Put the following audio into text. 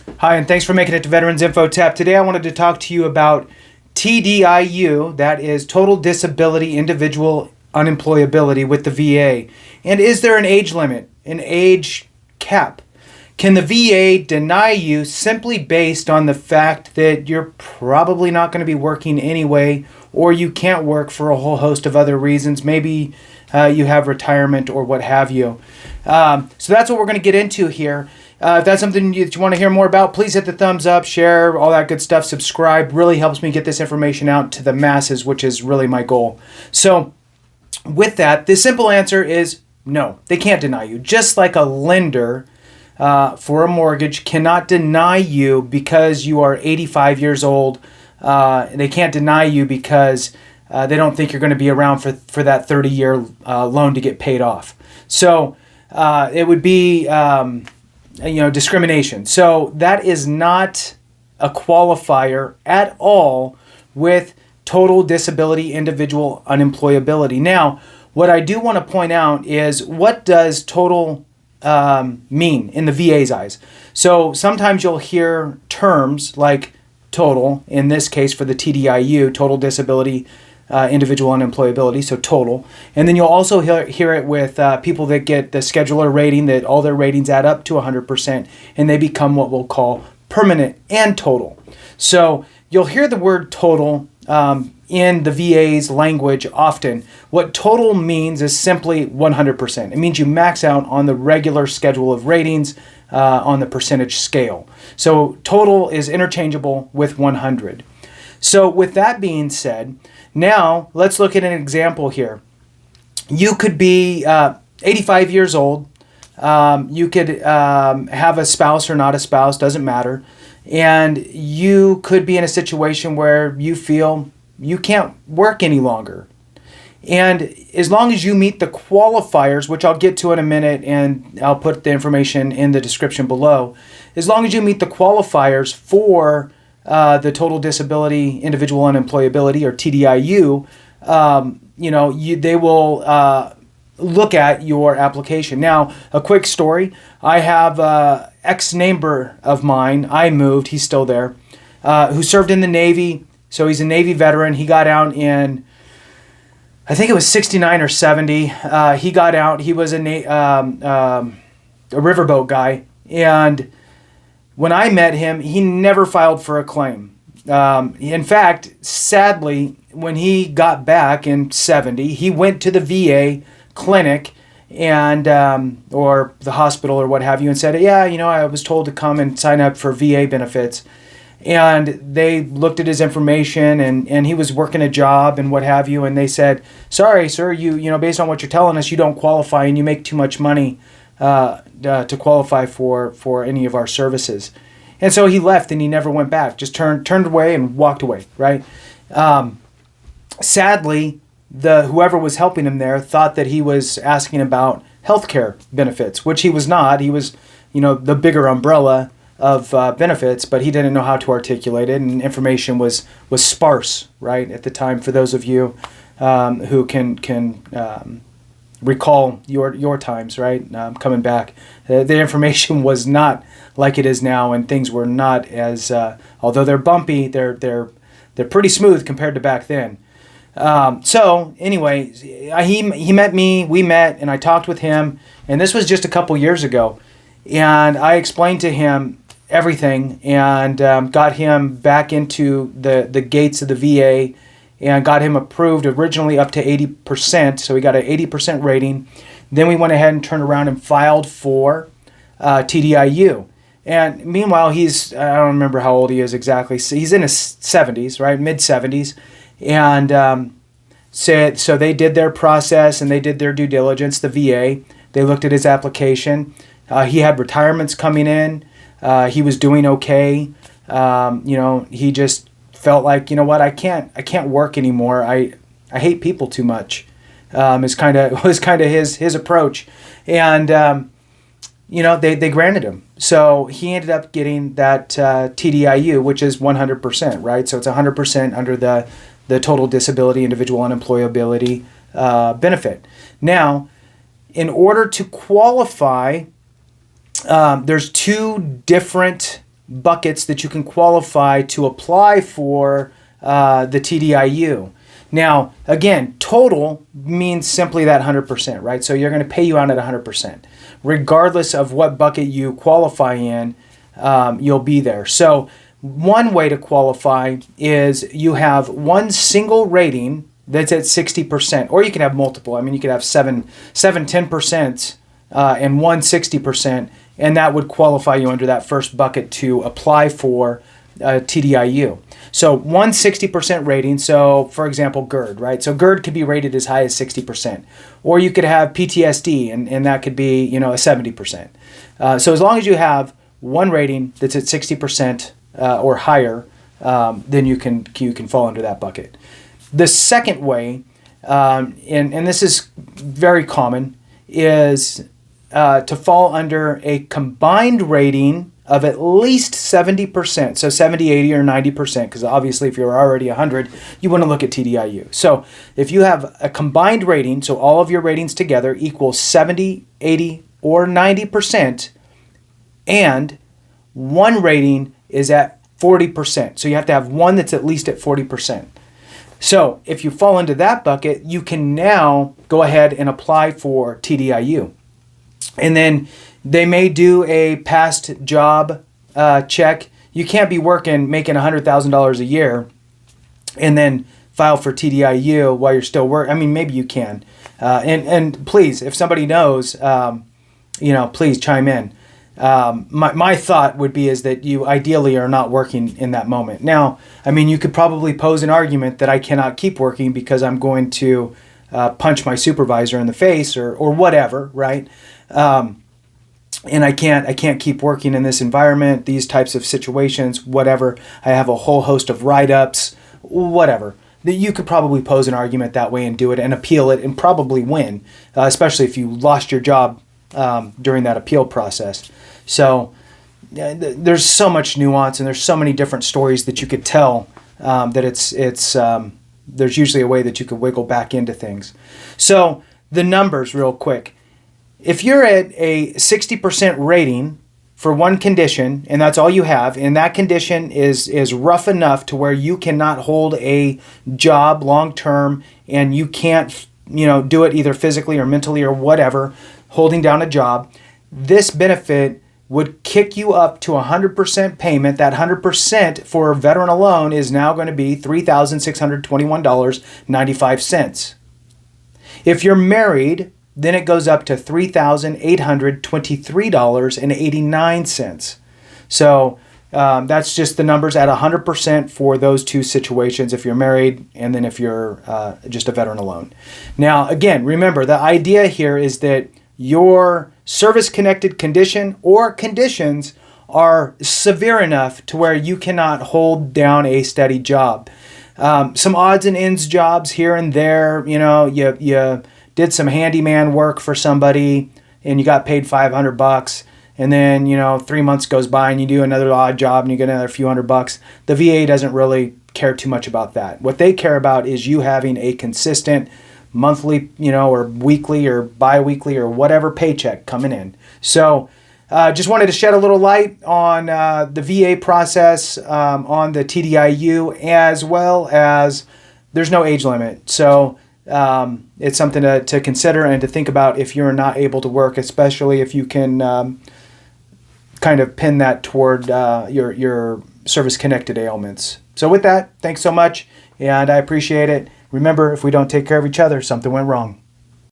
Hi, and thanks for making it to Veterans Info Tap. Today I wanted to talk to you about TDIU, that is Total Disability Individual Unemployability with the VA. And is there an age limit, an age cap? Can the VA deny you simply based on the fact that you're probably not going to be working anyway, or you can't work for a whole host of other reasons? Maybe you have retirement or what have you. So that's what we're going to get into here. If that's something that you want to hear more about, please hit the thumbs up, share, all that good stuff, subscribe. Really helps me get this information out to the masses, which is really my goal. So with that, the simple answer is no, they can't deny you. Just like a lender for a mortgage cannot deny you because you are 85 years old. They can't deny you because they don't think you're going to be around for that 30-year loan to get paid off. So it would be discrimination. So that is not a qualifier at all with total disability individual unemployability. Now, what I do want to point out is, what does total mean in the VA's eyes? So sometimes you'll hear terms like total, in this case for the TDIU, total disability individual unemployability, so total. And then you'll also hear it with people that get the scheduler rating, that all their ratings add up to 100%, and they become what we'll call permanent and total. So you'll hear the word total in the VA's language often. What total means is simply 100%. It means you max out on the regular schedule of ratings on the percentage scale. So total is interchangeable with 100. So with that being said, now let's look at an example here. You could be 85 years old. You could have a spouse or not a spouse, doesn't matter. And you could be in a situation where you feel you can't work any longer. And as long as you meet the qualifiers, which I'll get to in a minute, and I'll put the information in the description below, as long as you meet the qualifiers for the total disability individual unemployability, or TDIU, they will look at your application. Now, a quick story. I have an ex-neighbor of mine. I moved. He's still there. Who served in the Navy. So he's a Navy veteran. He got out in, I think it was 69 or 70. He got out. He was a riverboat guy. And when I met him, he never filed for a claim. In fact, sadly, when he got back in 70, he went to the VA clinic and or the hospital or what have you and said, I was told to come and sign up for VA benefits. And they looked at his information, and he was working a job and what have you, and they said, sorry, sir, you based on what you're telling us, you don't qualify and you make too much money to qualify for any of our services. And so he left and he never went back, just turned away and walked away, right? Sadly, whoever was helping him there thought that he was asking about healthcare benefits, which he was not. He was, the bigger umbrella of benefits, but he didn't know how to articulate it, and information was sparse, right, at the time. For those of you who can recall your times, right, coming back, the information was not like it is now, and things were not as although they're bumpy, they're pretty smooth compared to back then. So anyway, he met me, we met, and I talked with him, and this was just a couple years ago, and I explained to him everything, and got him back into the gates of the VA, and got him approved originally up to 80%, so he got an 80% rating. Then we went ahead and turned around and filed for TDIU. And meanwhile, I don't remember how old he is exactly, so he's in his 70s, right, mid-70s, and so they did their process, and they did their due diligence, the VA. They looked at his application. He had retirements coming in. He was doing okay. He just felt like, I can't work anymore. I hate people too much. Was kind of his approach, and they granted him. So he ended up getting that TDIU, which is 100%, right? So it's 100% under the total disability individual unemployability benefit. Now, in order to qualify, there's two different buckets that you can qualify to apply for the TDIU. Now, again, total means simply that 100%, right? So you're going to pay you out at 100%. Regardless of what bucket you qualify in, you'll be there. So one way to qualify is you have one single rating that's at 60%, or you can have multiple. I mean, you could have seven 10%, and one 60%, and that would qualify you under that first bucket to apply for TDIU. So one 60% rating, so for example, GERD, right? So GERD could be rated as high as 60%. Or you could have PTSD, and that could be, a 70%. So as long as you have one rating that's at 60% or higher, then you can fall under that bucket. The second way, and this is very common, is to fall under a combined rating of at least 70%, so 70, 80, or 90%, because obviously if you're already 100, you want to look at TDIU. So if you have a combined rating, so all of your ratings together equals 70, 80, or 90%, and one rating is at 40%. So you have to have one that's at least at 40%. So if you fall into that bucket, you can now go ahead and apply for TDIU. And then they may do a past job check. You can't be making $100,000 a year and then file for TDIU while you're still working. I mean, maybe you can. And please, if somebody knows, please chime in. My thought would be is that you ideally are not working in that moment. Now, I mean, you could probably pose an argument that I cannot keep working because I'm going to punch my supervisor in the face or whatever, right? And I can't keep working in this environment, these types of situations, whatever. I have a whole host of write-ups, whatever. That you could probably pose an argument that way and do it and appeal it and probably win, especially if you lost your job during that appeal process. So there's so much nuance and there's so many different stories that you could tell that there's usually a way that you could wiggle back into things. So the numbers real quick. If you're at a 60% rating for one condition, and that's all you have, and that condition is rough enough to where you cannot hold a job long-term, and you can't, do it either physically or mentally or whatever, holding down a job, this benefit would kick you up to 100% payment. That 100% for a veteran alone is now going to be $3,621.95. If you're married, then it goes up to $3,823.89. So that's just the numbers at 100% for those two situations if you're married and then if you're just a veteran alone. Now, again, remember, the idea here is that your service-connected condition or conditions are severe enough to where you cannot hold down a steady job. Some odds and ends jobs here and there, you did some handyman work for somebody and you got paid $500, and then 3 months goes by and you do another odd job and you get another few $100. The VA doesn't really care too much about that. What they care about is you having a consistent monthly, or weekly or bi-weekly or whatever paycheck coming in. So just wanted to shed a little light on the VA process, on the TDIU, as well as there's no age limit. So it's something to consider and to think about if you're not able to work, especially if you can kind of pin that toward your service-connected ailments. So with that, thanks so much, and I appreciate it. Remember, if we don't take care of each other, something went wrong.